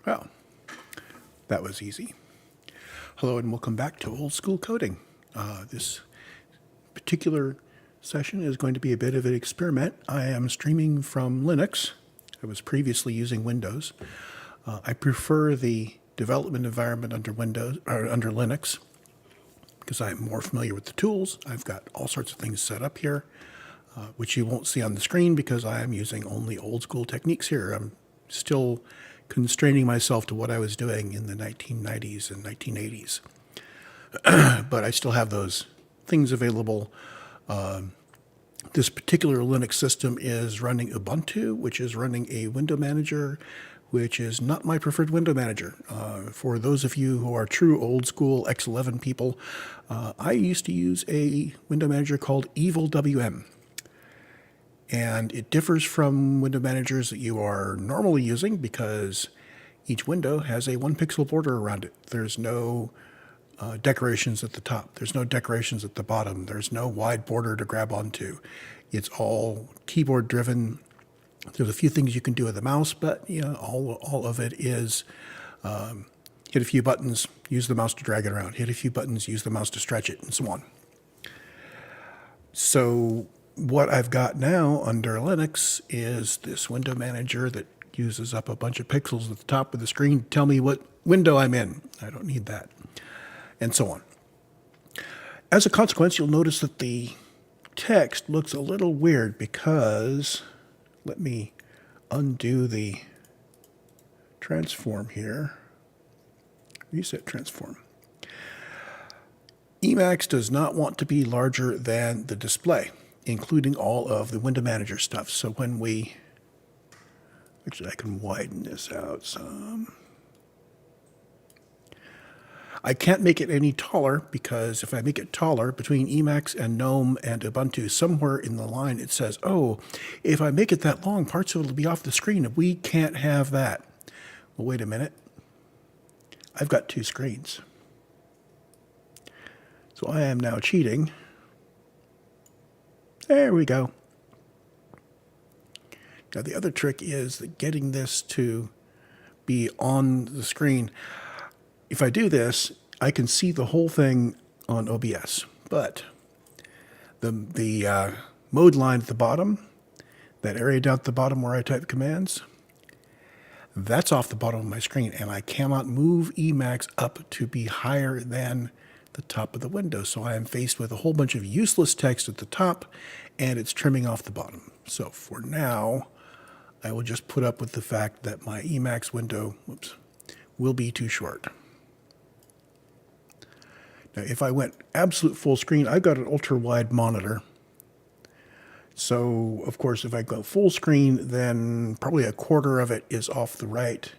Well, that was easy. Hello and welcome back to Old School Coding. This particular session is going to be a bit of an experiment. I am streaming from Linux. I was previously using Windows. I prefer the development environment under Windows or under Linux because I'm more familiar with the tools. I've got all sorts of things set up here, which you won't see on the screen because I am using only old school techniques here. I'm still constraining myself to what I was doing in the 1990s and 1980s. But I still have those things available. This particular Linux system is running Ubuntu, which is running a window manager, which is not my preferred window manager. For those of you who are true old school X11 people, I used to use a window manager called Evil WM. And it differs from window managers that you are normally using because each window has a 1-pixel border around it. There's no decorations at the top. There's no decorations at the bottom. There's no wide border to grab onto. It's all keyboard driven. There's a few things you can do with the mouse, but all of it is hit a few buttons, use the mouse to drag it around. Hit a few buttons, use the mouse to stretch it, and so on. So what I've got now under Linux is this window manager that uses up a bunch of pixels at the top of the screen to tell me what window I'm in. I don't need that. And so on. As a consequence, you'll notice that the text looks a little weird because, let me undo the transform here. Reset transform. Emacs does not want to be larger than the display, including all of the window manager stuff. So when we, actually I can widen this out some. I can't make it any taller because if I make it taller between Emacs and GNOME and Ubuntu, somewhere in the line it says, oh, if I make it that long, parts of it will be off the screen. We can't have that. Well, wait a minute. I've got two screens. So I am now cheating. There we go. Now the other trick is that getting this to be on the screen. If I do this, I can see the whole thing on OBS, but the mode line at the bottom, that area down at the bottom where I type commands, that's off the bottom of my screen, and I cannot move Emacs up to be higher than the top of the window. So I am faced with a whole bunch of useless text at the top, and it's trimming off the bottom. So for now, I will just put up with the fact that my Emacs window, will be too short. Now, if I went absolute full screen, I've got an ultra-wide monitor. So, of course, if I go full screen, then probably a quarter of it is off the right,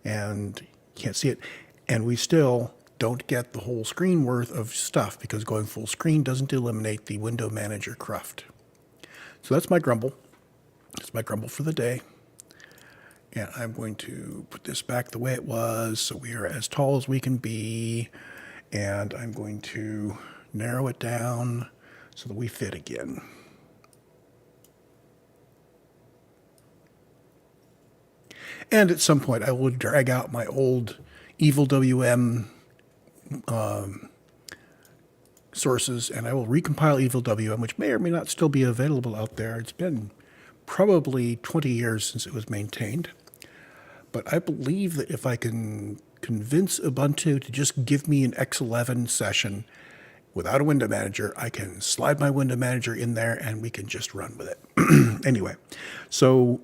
and you can't see it. And we still don't get the whole screen worth of stuff because going full screen doesn't eliminate the window manager cruft. So that's my grumble. That's my grumble for the day. And I'm going to put this back the way it was so we are as tall as we can be. And I'm going to narrow it down so that we fit again. And at some point I will drag out my old Evil WM sources and I will recompile Evil WM, which may or may not still be available out there. It's been probably 20 years since it was maintained. But I believe that if I can convince Ubuntu to just give me an X11 session without a window manager, I can slide my window manager in there and we can just run with it. Anyway, so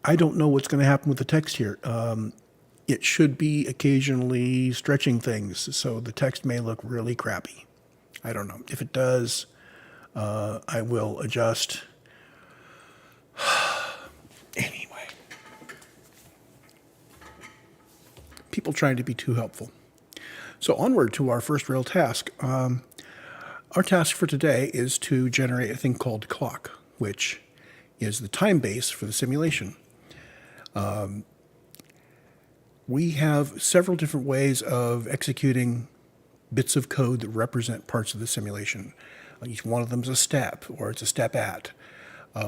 I don't know what's going to happen with the text here. It should be occasionally stretching things, so the text may look really crappy. I don't know. If it does, I will adjust. Anyway. People trying to be too helpful. So onward to our first real task. Our task for today is to generate a thing called clock, which is the time base for the simulation. We have several different ways of executing bits of code that represent parts of the simulation. Each one of them is a step, or it's a step at.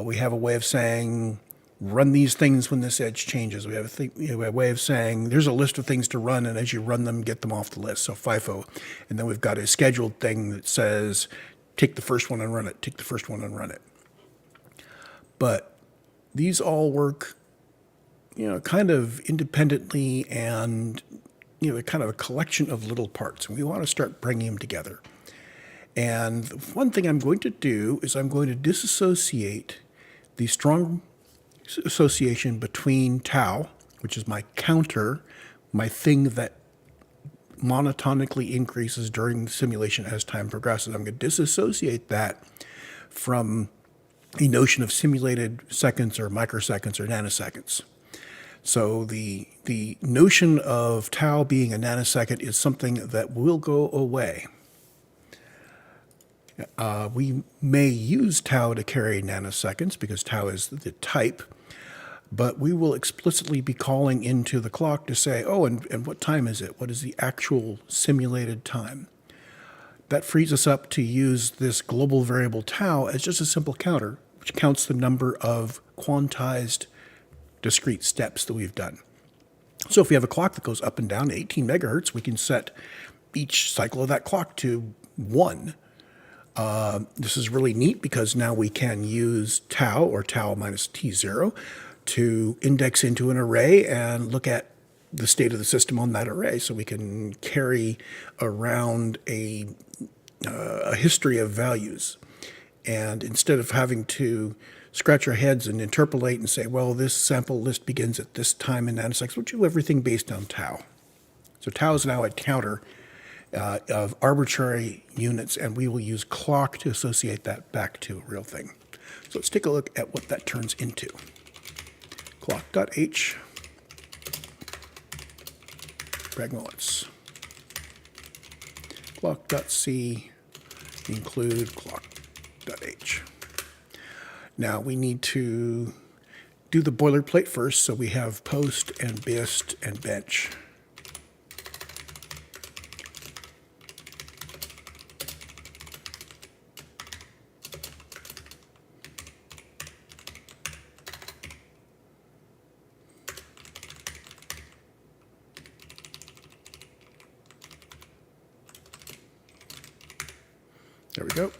We have a way of saying run these things when this edge changes. We have a way of saying there's a list of things to run, and as you run them, get them off the list. So FIFO. And then we've got a scheduled thing that says take the first one and run it, take the first one and run it. But these all work, kind of independently, and, they're kind of a collection of little parts. And we want to start bringing them together. And one thing I'm going to do is I'm going to disassociate the strong association between tau, which is my counter, my thing that monotonically increases during the simulation as time progresses. I'm going to disassociate that from a notion of simulated seconds or microseconds or nanoseconds. So the notion of tau being a nanosecond is something that will go away. We may use tau to carry nanoseconds because tau is the type, but we will explicitly be calling into the clock to say, oh, and what time is it? What is the actual simulated time? That frees us up to use this global variable tau as just a simple counter, which counts the number of quantized discrete steps that we've done. So if we have a clock that goes up and down 18 megahertz, we can set each cycle of that clock to 1. This is really neat because now we can use tau, or tau minus t0, to index into an array and look at the state of the system on that array. So we can carry around a history of values. And instead of having to scratch our heads and interpolate and say, well, this sample list begins at this time in nanoseconds, we'll do everything based on tau. So tau is now a counter of arbitrary units, and we will use clock to associate that back to a real thing. So let's take a look at what that turns into. Clock.h, pragmulets. Clock.c, include clock.h. Now we need to do the boilerplate first, so we have post and bist and bench. There we go.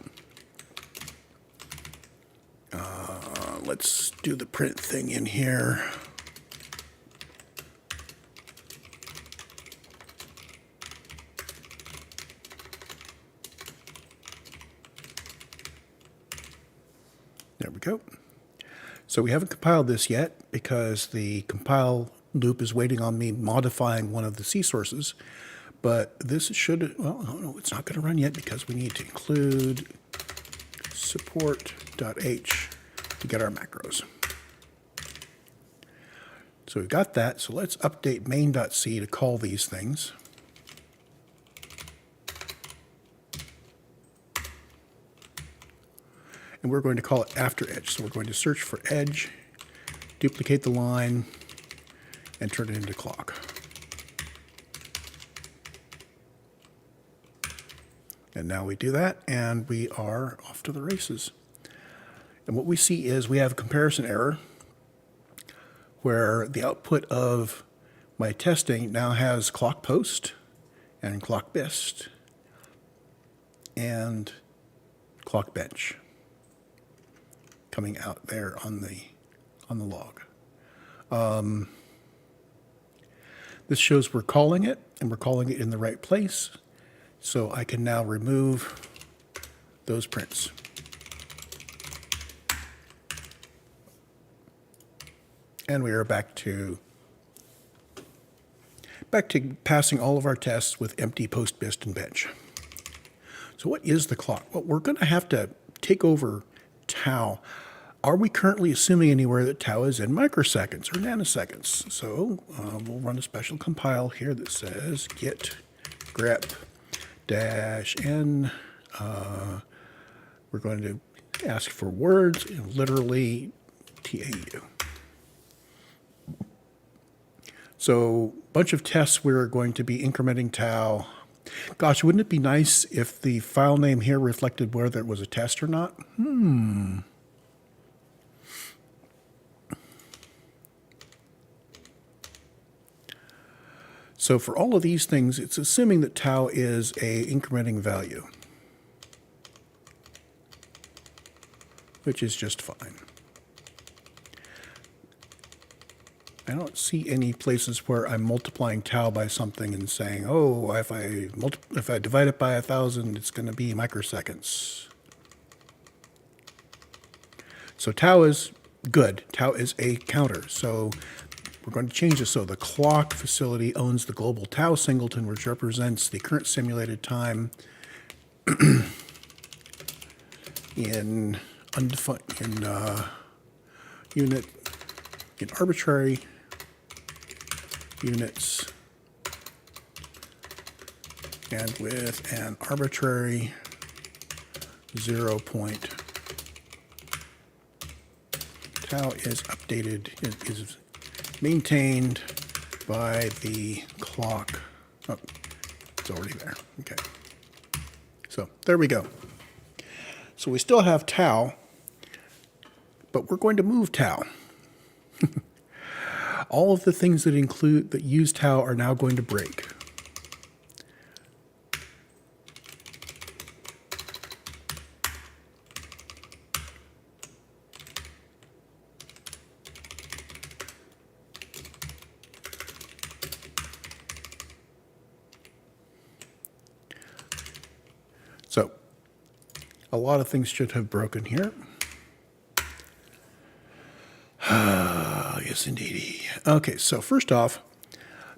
Let's do the print thing in here. There we go. So we haven't compiled this yet because the compile loop is waiting on me modifying one of the C sources. But this should, well, no, it's not going to run yet because we need to include support.h to get our macros. So we've got that. So let's update main.c to call these things. And we're going to call it after edge. So we're going to search for edge, duplicate the line, and turn it into clock. And now we do that, and we are off to the races. And what we see is we have a comparison error where the output of my testing now has clock post and clock bist and clock bench coming out there on the log. This shows we're calling it, and we're calling it in the right place. So I can now remove those prints. And we are back to passing all of our tests with empty post, bist, and bench. So what is the clock? Well, we're going to have to take over tau. Are we currently assuming anywhere that tau is in microseconds or nanoseconds? So we'll run a special compile here that says git grep -n. We're going to ask for words, literally TAU. So a bunch of tests, we're going to be incrementing tau. Gosh, wouldn't it be nice if the file name here reflected whether it was a test or not? So for all of these things, it's assuming that tau is a incrementing value, which is just fine. I don't see any places where I'm multiplying tau by something and saying, oh, if I divide it by 1,000, it's going to be microseconds. So tau is good. Tau is a counter. So we're going to change this. So the clock facility owns the global tau singleton, which represents the current simulated time in undefined, in arbitrary units and with an arbitrary 0 point. Tau is updated, is maintained by the clock. Oh, it's already there. Okay. So there we go. So we still have tau, but we're going to move tau. All of the things that use tau are now going to break. So a lot of things should have broken here. Yes, indeed. Okay, so first off,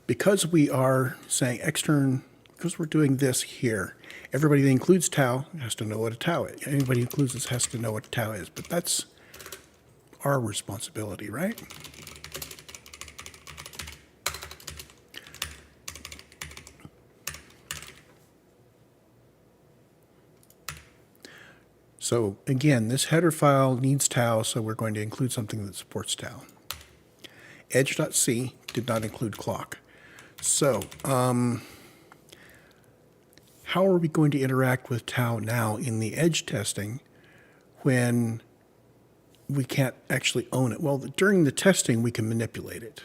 because we are saying extern, because we're doing this here, everybody that includes tau has to know what a tau is. Anybody who includes this has to know what tau is, but that's our responsibility, right? So again, this header file needs tau, so we're going to include something that supports tau. Edge.c did not include clock. So how are we going to interact with tau now in the edge testing when we can't actually own it? Well, during the testing, we can manipulate it.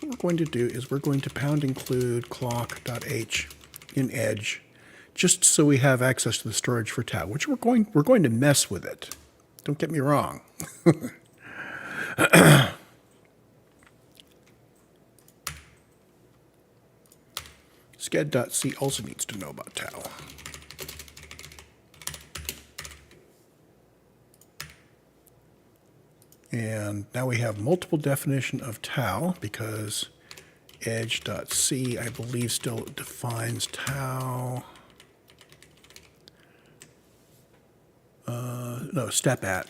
So what we're going to do is we're going to pound include clock.h in edge, just so we have access to the storage for tau, which we're going to mess with it. Don't get me wrong. Sched.c also needs to know about tau. And now we have multiple definition of tau because edge.c, I believe, still defines tau. No, step at.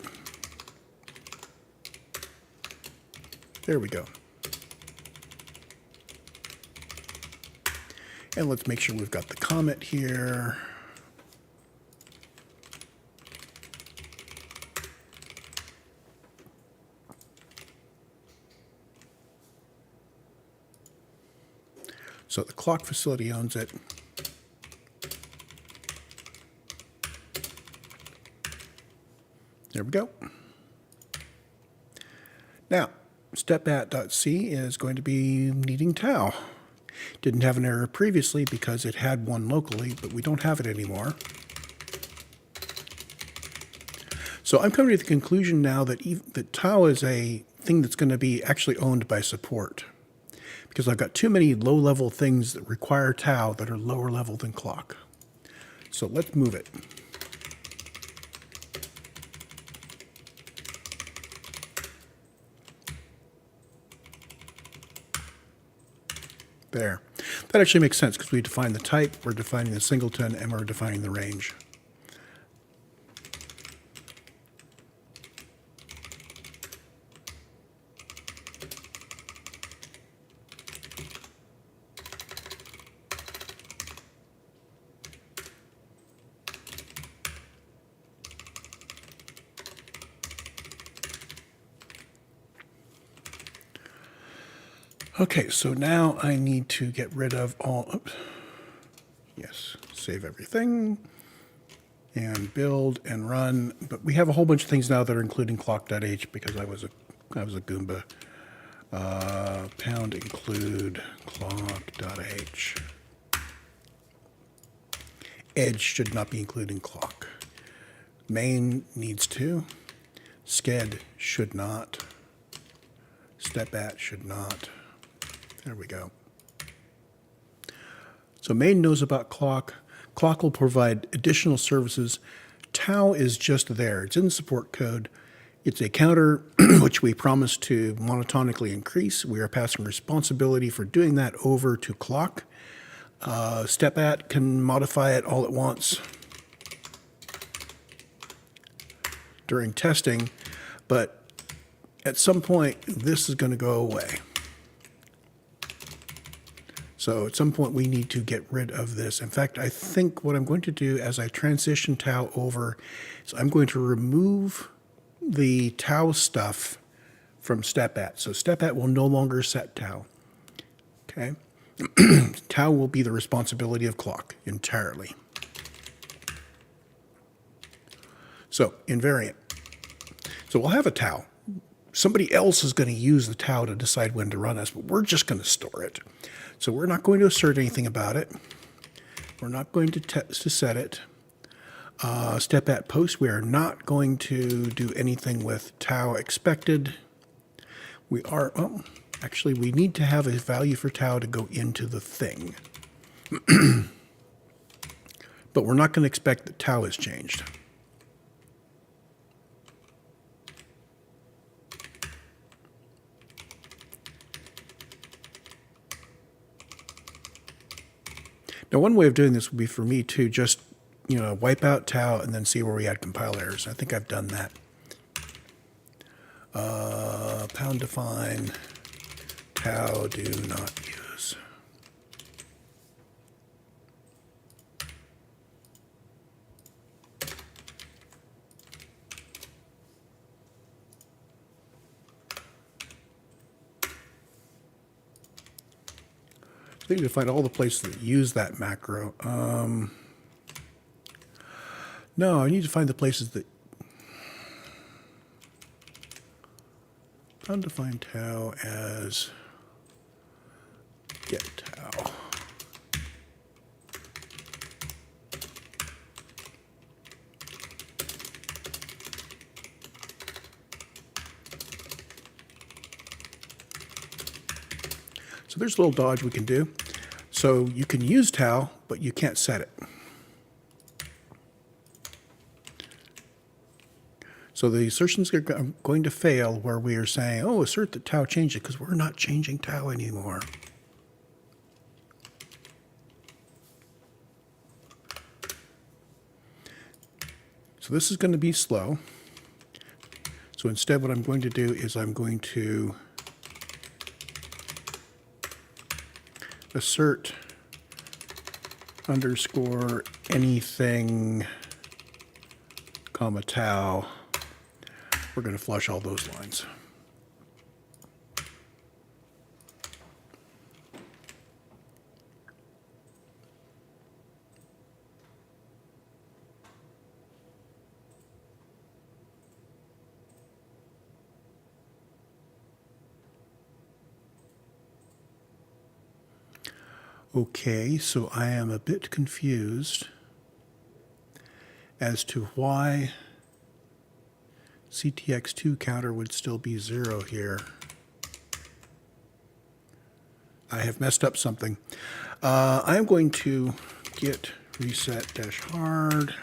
There we go. And let's make sure we've got the comment here. So the clock facility owns it. There we go. Now, stepat.c is going to be needing tau. Didn't have an error previously because it had one locally, but we don't have it anymore. So I'm coming to the conclusion now that tau is a thing that's going to be actually owned by support, because I've got too many low-level things that require tau that are lower level than clock. So let's move it. There. That actually makes sense because we define the type, we're defining the singleton, and we're defining the range. Okay, so now I need to get rid of all, oops, yes, save everything, and build and run. But we have a whole bunch of things now that are including clock.h because I was a Goomba. Pound include clock.h. Edge should not be including clock. Main needs to. Sched should not. Step at should not. There we go. So main knows about clock. Clock will provide additional services. Tau is just there. It's in the support code. It's a counter which we promise to monotonically increase. We are passing responsibility for doing that over to clock. Step at can modify it all it wants during testing, but at some point this is going to go away. So at some point we need to get rid of this. In fact, I think what I'm going to do as I transition tau over is I'm going to remove the tau stuff from step at. So step at will no longer set tau. Okay. Tau will be the responsibility of clock entirely. So invariant. So we'll have a tau. Somebody else is going to use the tau to decide when to run us, but we're just going to store it. So we're not going to assert anything about it. We're not going to set it. Step at post, we are not going to do anything with tau expected. We are, actually, we need to have a value for tau to go into the thing. But we're not going to expect that tau has changed. Now, one way of doing this would be for me to just, wipe out tau and then see where we had compile errors. I think I've done that. Pound define tau do not use. I need to find all the places that use that macro. No, I need to find the places that undefine tau as get tau. So there's a little dodge we can do. So you can use tau, but you can't set it. So the assertions are going to fail where we are saying, oh, assert that tau changed it, because we're not changing tau anymore. So this is going to be slow. So instead what I'm going to do is I'm going to assert underscore anything, comma tau. We're going to flush all those lines. Okay, so I am a bit confused as to why CTX2 counter would still be 0 here. I have messed up something. I am going to git reset-hard,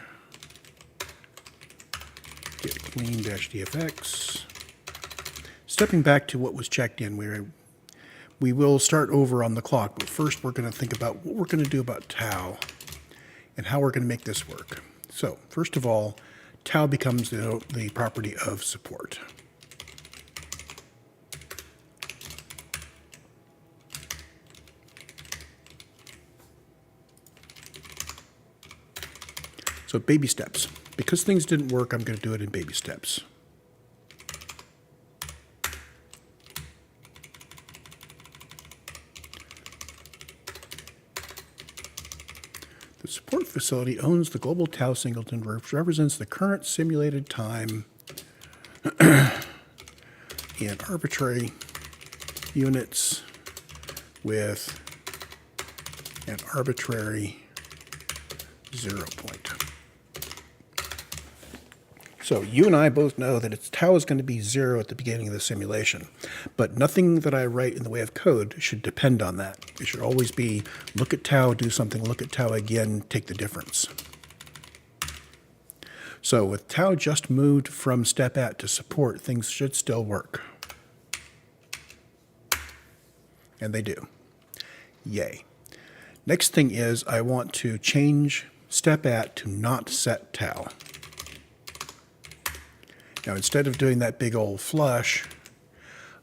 git clean-dfx. Stepping back to what was checked in, we will start over on the clock, but first we're going to think about what we're going to do about tau and how we're going to make this work. So first of all, tau becomes the property of support. So baby steps. Because things didn't work, I'm going to do it in baby steps. The support facility owns the global tau singleton, which represents the current simulated time in arbitrary units with an arbitrary 0 point. So you and I both know that its tau is going to be 0 at the beginning of the simulation, but nothing that I write in the way of code should depend on that. It should always be look at tau, do something, look at tau again, take the difference. So with tau just moved from step at to support, things should still work. And they do. Yay. Next thing is I want to change step at to not set tau. Now instead of doing that big old flush,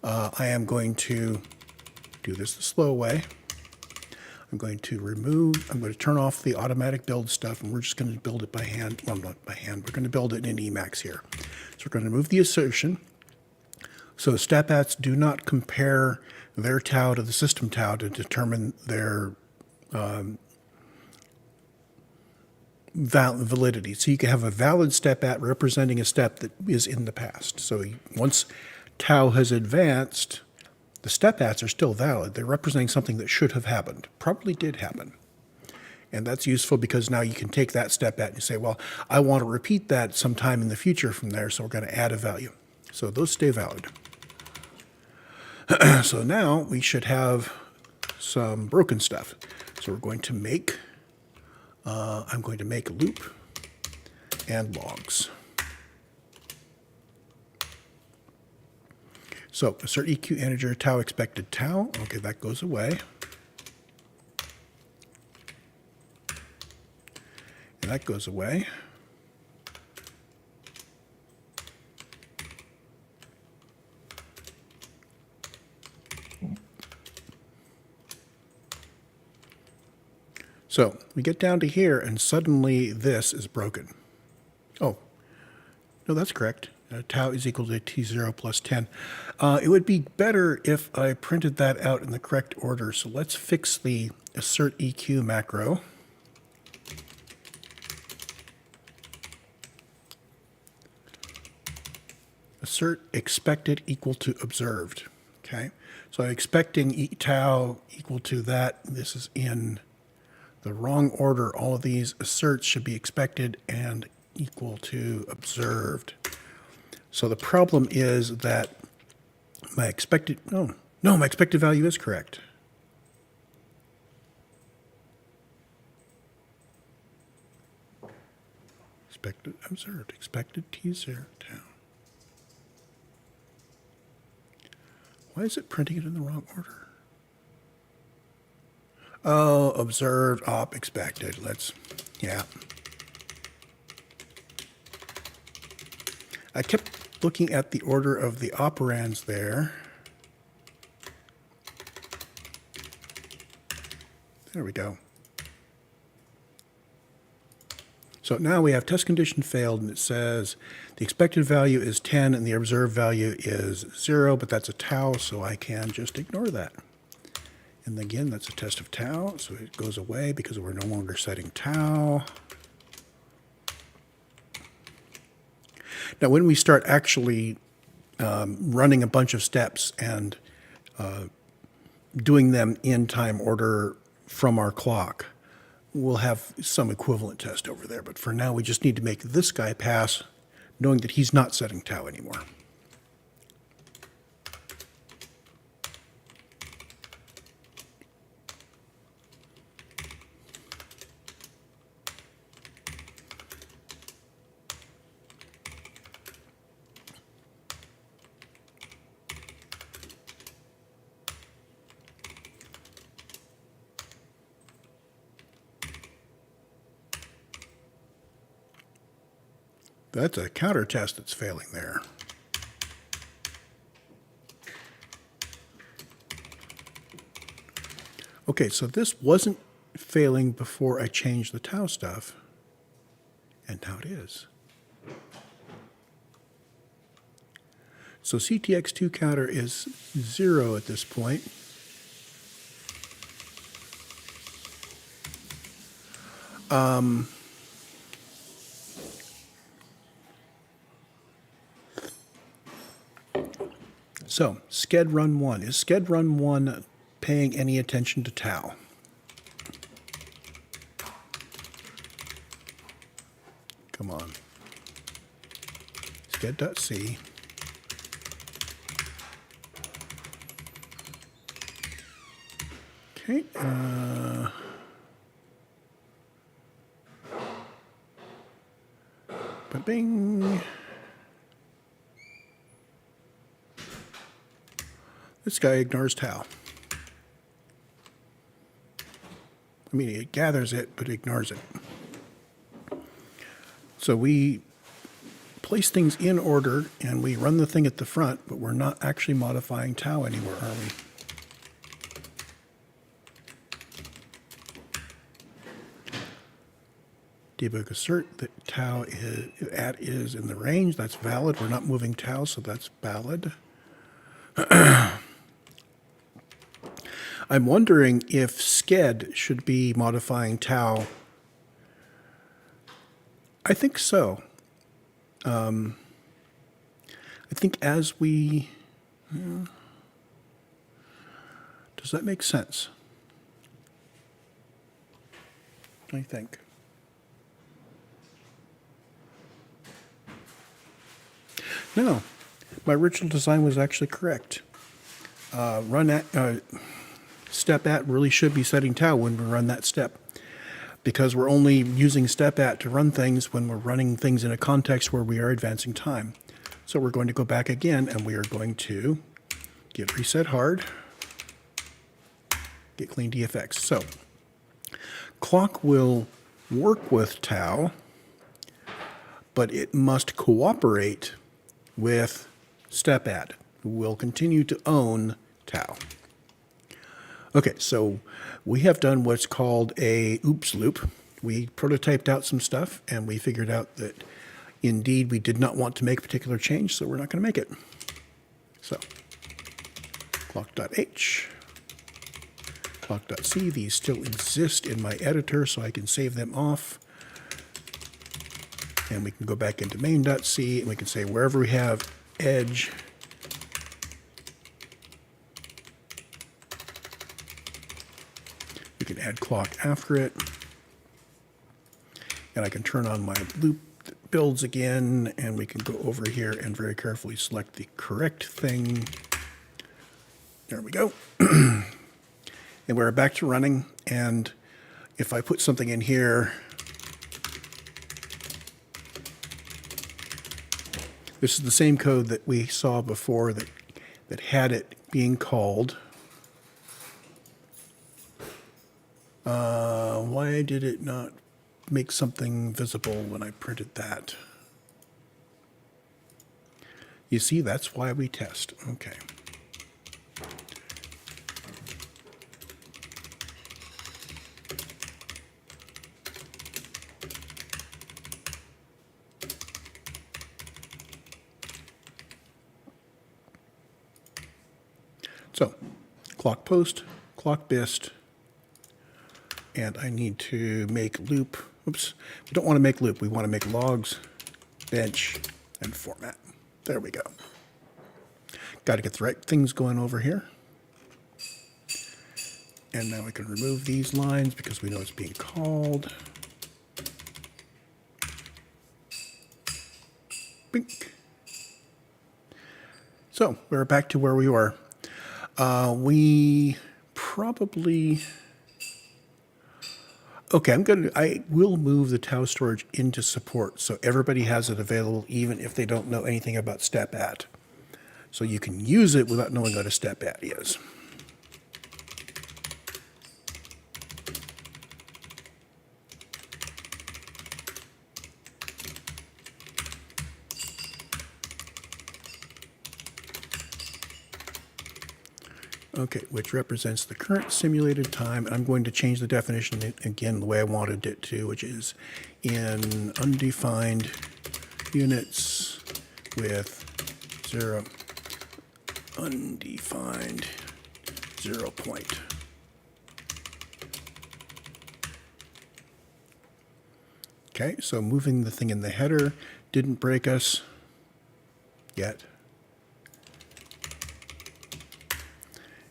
I am going to do this the slow way. I'm going to turn off the automatic build stuff, and we're just going to build it by hand. Well, not by hand, we're going to build it in Emacs here. So we're going to remove the assertion. So step ats do not compare their tau to the system tau to determine their validity. So you can have a valid step at representing a step that is in the past. So once tau has advanced, the step ats are still valid. They're representing something that should have happened, probably did happen. And that's useful because now you can take that step at and you say, well, I want to repeat that sometime in the future from there, so we're going to add a value. So those stay valid. So now we should have some broken stuff. So we're going to make, I'm going to make a loop and logs. So assert EQ integer tau expected tau. Okay, that goes away. And that goes away. So we get down to here, and suddenly this is broken. Oh, no, that's correct. Tau is equal to T0 plus 10. It would be better if I printed that out in the correct order. So let's fix the assert EQ macro. Assert expected equal to observed. Okay, so I'm expecting tau equal to that. This is in the wrong order. All of these asserts should be expected and equal to observed. So the problem is that my expected, my expected value is correct. Expected observed, expected T0 tau. Why is it printing it in the wrong order? Oh, observed, op, expected. Yeah. I kept looking at the order of the operands there. There we go. So now we have test condition failed, and it says the expected value is 10 and the observed value is 0, but that's a tau, so I can just ignore that. And again, that's a test of tau, so it goes away because we're no longer setting tau. Now, when we start actually running a bunch of steps and doing them in time order from our clock, we'll have some equivalent test over there. But for now, we just need to make this guy pass, knowing that he's not setting tau anymore. That's a counter test that's failing there. Okay, so this wasn't failing before I changed the tau stuff, and now it is. So CTX2 counter is 0 at this point. So, sched run 1. Is sched run 1 paying any attention to tau? Come on. Sched.c. Okay. Bing. This guy ignores tau. I mean, it gathers it, but ignores it. So we place things in order, and we run the thing at the front, but we're not actually modifying tau anymore, are we? Debug assert that tau is in the range. That's valid. We're not moving tau, so that's valid. I'm wondering if sched should be modifying tau. I think so. I think as we... does that make sense? I think. No, my original design was actually correct. Step at really should be setting tau when we run that step, because we're only using step at to run things when we're running things in a context where we are advancing time. So we're going to go back again, and we are going to git reset hard, git clean dfx. So clock will work with tau, but it must cooperate with step at, who will continue to own tau. Okay, so we have done what's called a oops loop. We prototyped out some stuff, and we figured out that indeed we did not want to make a particular change, so we're not going to make it. So clock.h, clock.c, these still exist in my editor, so I can save them off. And we can go back into main.c, and we can say wherever we have edge, we can add clock after it. And I can turn on my loop that builds again, and we can go over here and very carefully select the correct thing. There we go. And we're back to running. And if I put something in here, this is the same code that we saw before that had it being called. Why did it not make something visible when I printed that? You see, that's why we test. Okay. So, clock post, clock bist, and I need to make loop. Oops, we don't want to make loop. We want to make logs, bench, and format. There we go. Got to get the right things going over here. And now we can remove these lines because we know it's being called. Bink. So we're back to where we were. We probably... Okay, I will move the tau storage into support so everybody has it available even if they don't know anything about step at. So you can use it without knowing what a step at is. Okay, which represents the current simulated time. And I'm going to change the definition again the way I wanted it to, which is in undefined units with undefined 0 point. Okay, so moving the thing in the header didn't break us yet.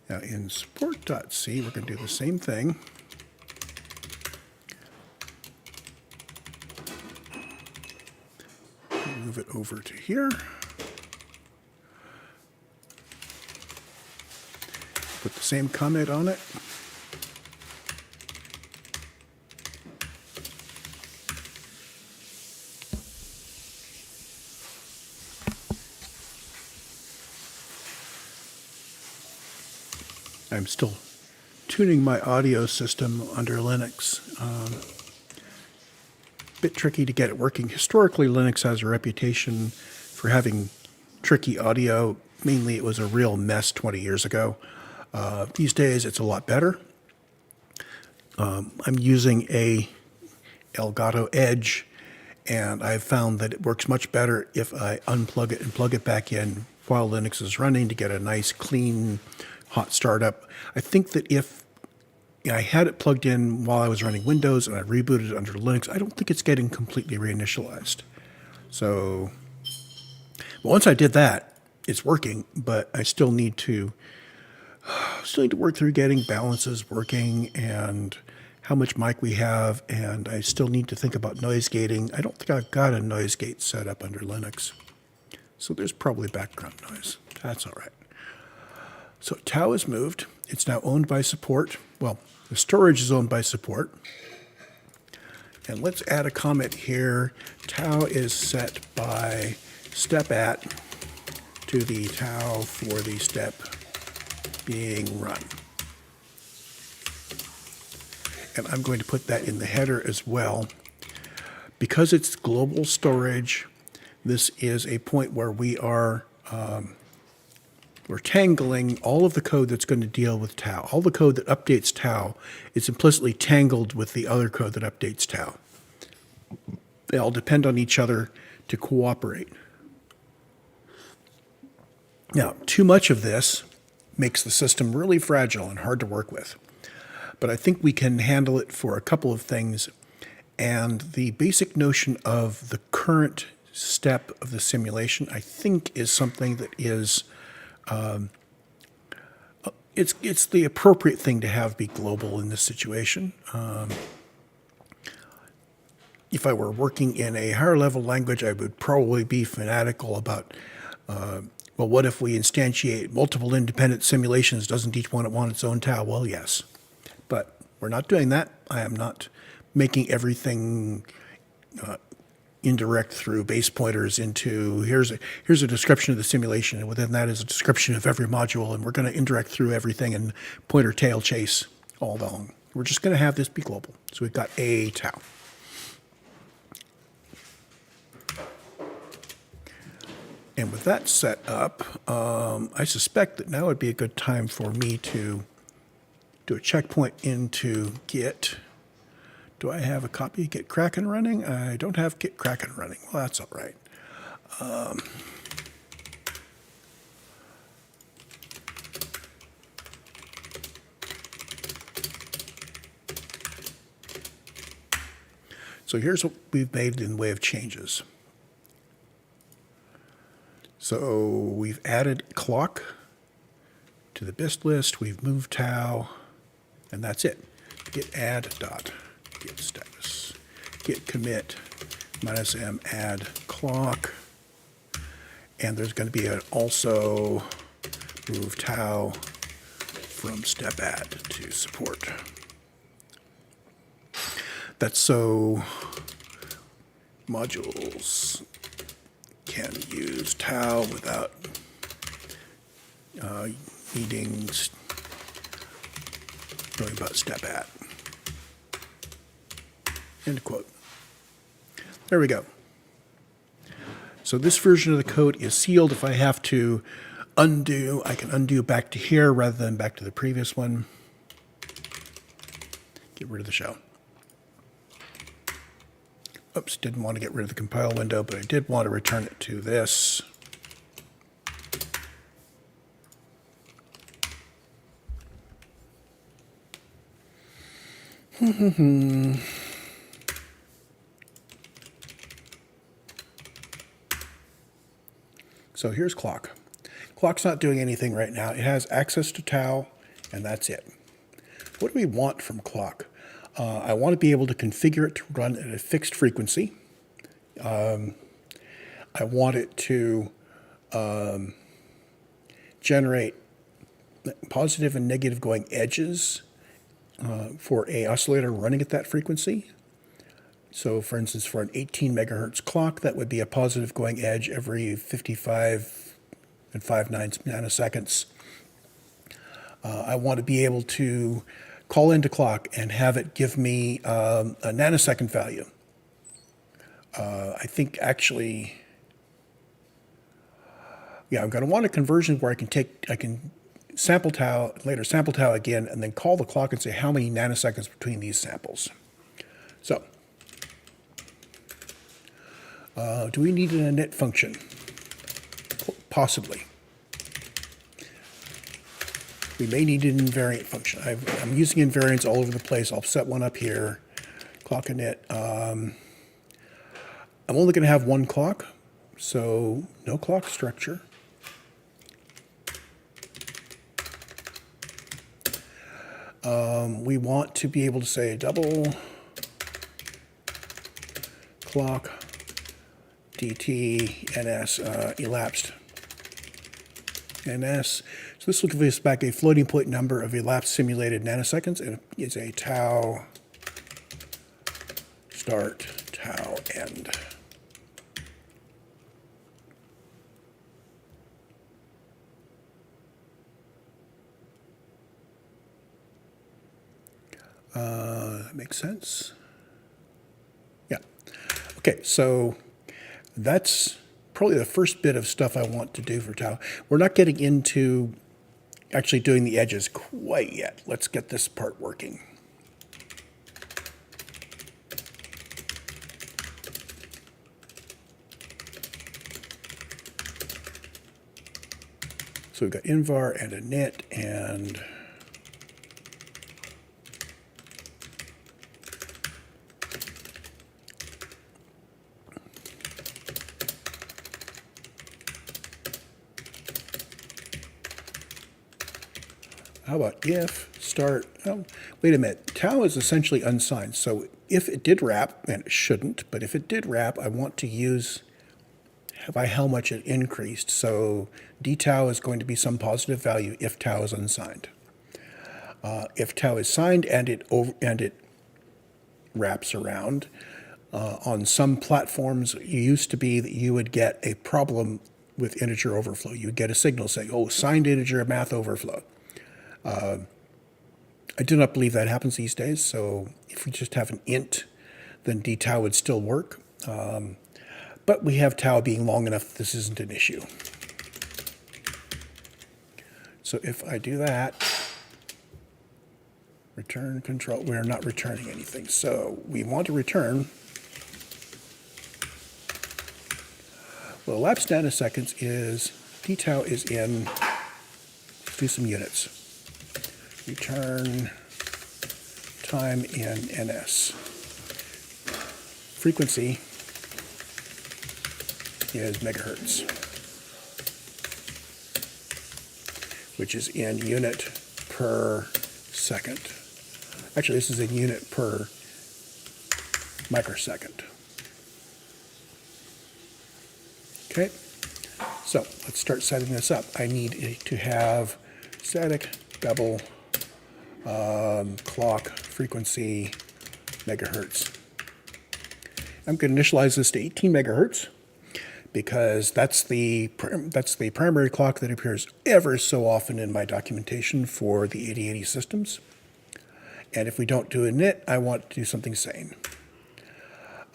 Now in support.c, we're going to do the same thing. Move it over to here. Put the same comment on it. I'm still tuning my audio system under Linux. Bit tricky to get it working. Historically, Linux has a reputation for having tricky audio. Mainly, it was a real mess 20 years ago. These days, it's a lot better. I'm using a Elgato Edge, and I've found that it works much better if I unplug it and plug it back in while Linux is running to get a nice, clean, hot startup. I think that if I had it plugged in while I was running Windows and I rebooted it under Linux, I don't think it's getting completely reinitialized. So once I did that, it's working, but I still need to work through getting balances working and how much mic we have, and I still need to think about noise gating. I don't think I've got a noise gate set up under Linux. So there's probably background noise. That's all right. So Tau is moved. It's now owned by support. Well, the storage is owned by support. And let's add a comment here. Tau is set by step at to the tau for the step being run. And I'm going to put that in the header as well. Because it's global storage, this is a point where we're tangling all of the code that's going to deal with tau. All the code that updates tau is implicitly tangled with the other code that updates tau. They all depend on each other to cooperate. Now, too much of this makes the system really fragile and hard to work with. But I think we can handle it for a couple of things. And the basic notion of the current step of the simulation, I think, is something that is it's the appropriate thing to have be global in this situation. If I were working in a higher level language, I would probably be fanatical about, well, what if we instantiate multiple independent simulations? Doesn't each one want its own tau? Well, yes. But we're not doing that. I am not making everything indirect through base pointers into here's a description of the simulation, and within that is a description of every module, and we're going to indirect through everything and pointer tail chase all along. We're just going to have this be global. So we've got a tau. And with that set up, I suspect that now would be a good time for me to do a checkpoint into Git. Do I have a copy of Git Kraken running? I don't have Git Kraken running. Well, that's all right. So here's what we've made in the way of changes. So we've added clock to the BIST list. We've moved tau, and that's it. Git add dot git status. Git commit -m add clock. And there's going to be an also move tau from step add to support. That's so modules can use tau without needing really about step at. End quote. There we go. So this version of the code is sealed. If I have to undo, I can undo back to here rather than back to the previous one. Get rid of the shell. Oops, didn't want to get rid of the compile window, but I did want to return it to this. So here's clock. Clock's not doing anything right now. It has access to tau. and that's it. What do we want from clock? I want to be able to configure it to run at a fixed frequency. I want it to generate positive and negative going edges for a oscillator running at that frequency. So for instance, for an 18 megahertz clock, that would be a positive going edge every 55 and 5/9 nanoseconds. I want to be able to call into clock and have it give me a nanosecond value. I think actually, yeah, I'm going to want a conversion where I can sample tau, later sample tau again, and then call the clock and say how many nanoseconds between these samples. So, do we need an init function? Possibly. We may need an invariant function. I'm using invariants all over the place. I'll set one up here. Clock init. I'm only going to have one clock, so no clock structure. We want to be able to say double clock dt ns elapsed ns. So this will give us back a floating point number of elapsed simulated nanoseconds, and it's a tau start, tau end. That makes sense. Yeah. Okay, so that's probably the first bit of stuff I want to do for tau. We're not getting into actually doing the edges quite yet. Let's get this part working. So we've got invar and init and how about if start, oh, wait a minute, tau is essentially unsigned. So if it did wrap, and it shouldn't, but if it did wrap, I want to use by how much it increased. So d tau is going to be some positive value if tau is unsigned. If tau is signed and it wraps around, on some platforms, it used to be that you would get a problem with integer overflow. You would get a signal saying, oh, signed integer math overflow. I do not believe that happens these days, so if we just have an int, then d tau would still work. But we have tau being long enough that this isn't an issue. So if I do that, return control, we're not returning anything. So we want to return, well, elapsed nanoseconds is, d tau is in, let's do some units. Return time in ns. Frequency is megahertz, which is in unit per second. Actually, this is in unit per microsecond. Okay, so let's start setting this up. I need to have static double clock frequency megahertz. I'm going to initialize this to 18 megahertz because that's the primary clock that appears ever so often in my documentation for the 8080 systems. And if we don't do a init, I want to do something sane.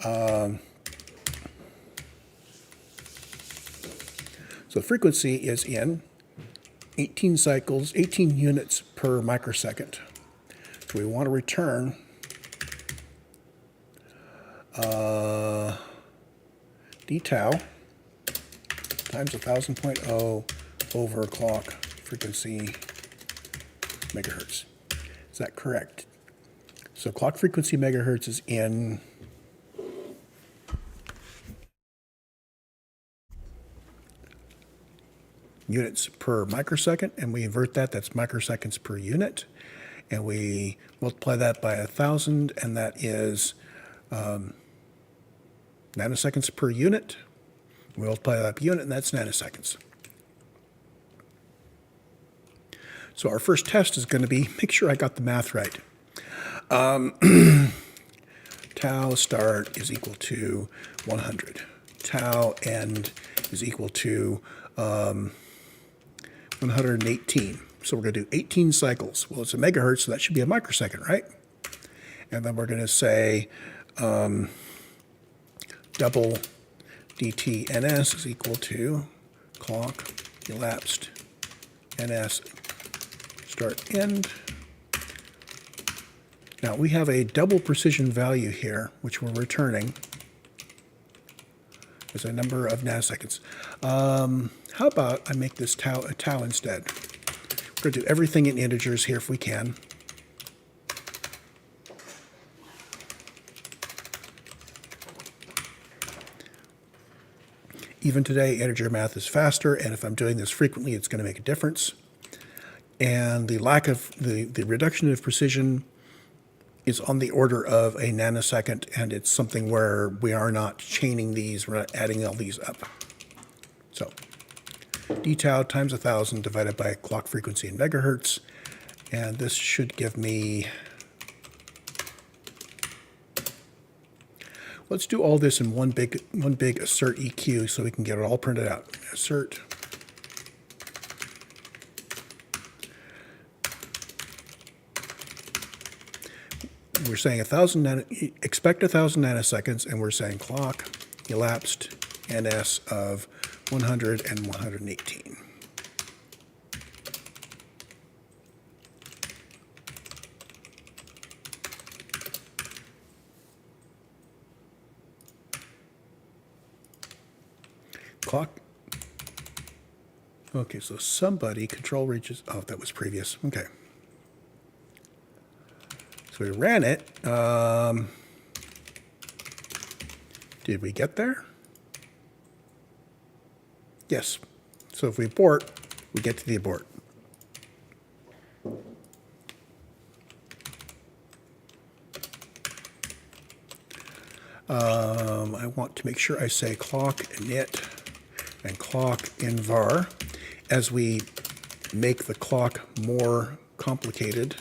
So frequency is in 18 cycles, 18 units per microsecond. So we want to return d tau times 1000.0 over clock frequency megahertz. Is that correct? So clock frequency megahertz is in units per microsecond, and we invert that, that's microseconds per unit. And we multiply that by 1,000, and that is nanoseconds per unit. We multiply that per unit, and that's nanoseconds. So our first test is going to be, make sure I got the math right. Tau start is equal to 100. Tau end is equal to 118. So we're going to do 18 cycles. Well, it's a megahertz, so that should be a microsecond, right? And then we're going to say double dt ns is equal to clock elapsed ns start end. Now we have a double precision value here, which we're returning as a number of nanoseconds. How about I make this tau a tau instead? We're going to do everything in integers here if we can. Even today, integer math is faster, and if I'm doing this frequently, it's going to make a difference. And the lack of the reduction of precision is on the order of a nanosecond, and it's something where we are not chaining these, we're not adding all these up. So d tau times 1,000 divided by clock frequency in megahertz, and this should give me, let's do all this in one big assert EQ so we can get it all printed out. Assert we're saying expect 1,000 nanoseconds, and we're saying clock elapsed ns of 100 and 118. Clock. Okay, so somebody control reaches. Oh, that was previous. Okay. So we ran it. Did we get there? Yes. So if we abort, we get to the abort. I want to make sure I say clock init and clock invar. As we make the clock more complicated,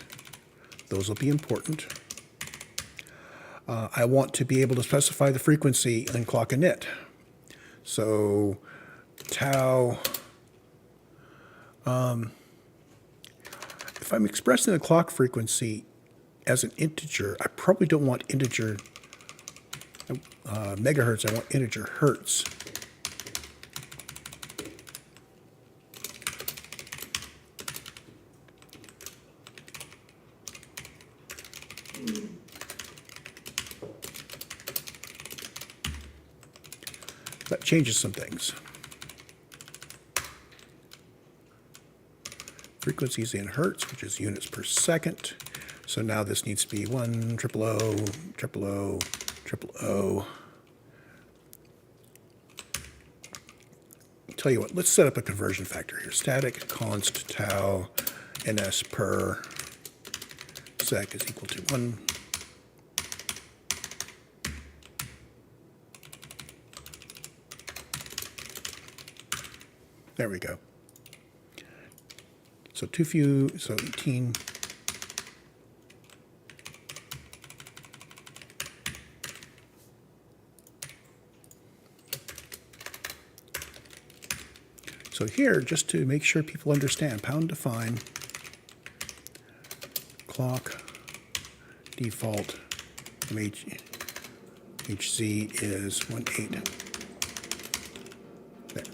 those will be important. I want to be able to specify the frequency in clock init. So tau, if I'm expressing the clock frequency as an integer, I probably don't want integer megahertz, I want integer hertz. That changes some things. Frequencies in hertz, which is units per second. So now this needs to be 1 triple O, triple O, triple O. Tell you what, let's set up a conversion factor here. Static const tau ns per sec is equal to 1. There we go. So too few, so 18. So here, just to make sure people understand, pound define clock default from HZ is 1.8. There.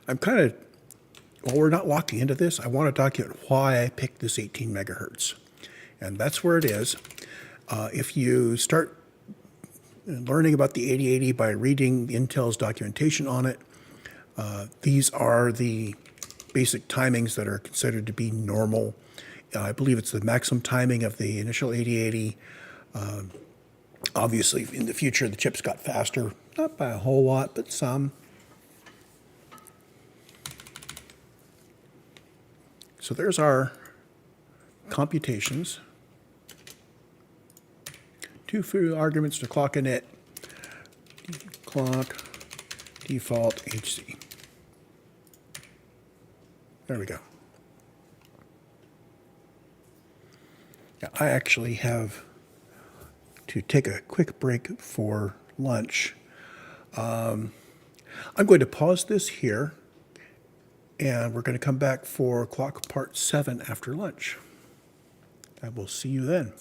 I'm kind of, while we're not locking into this, I want to document why I picked this 18 megahertz. And that's where it is. If you start learning about the 8080 by reading Intel's documentation on it, these are the basic timings that are considered to be normal. I believe it's the maximum timing of the initial 8080. Obviously, in the future, the chips got faster, not by a whole lot, but some. So there's our computations. 2 few arguments to clock init, clock, default, HC. There we go. Now, I actually have to take a quick break for lunch. I'm going to pause this here, and we're going to come back for clock part 7 after lunch. I will see you then.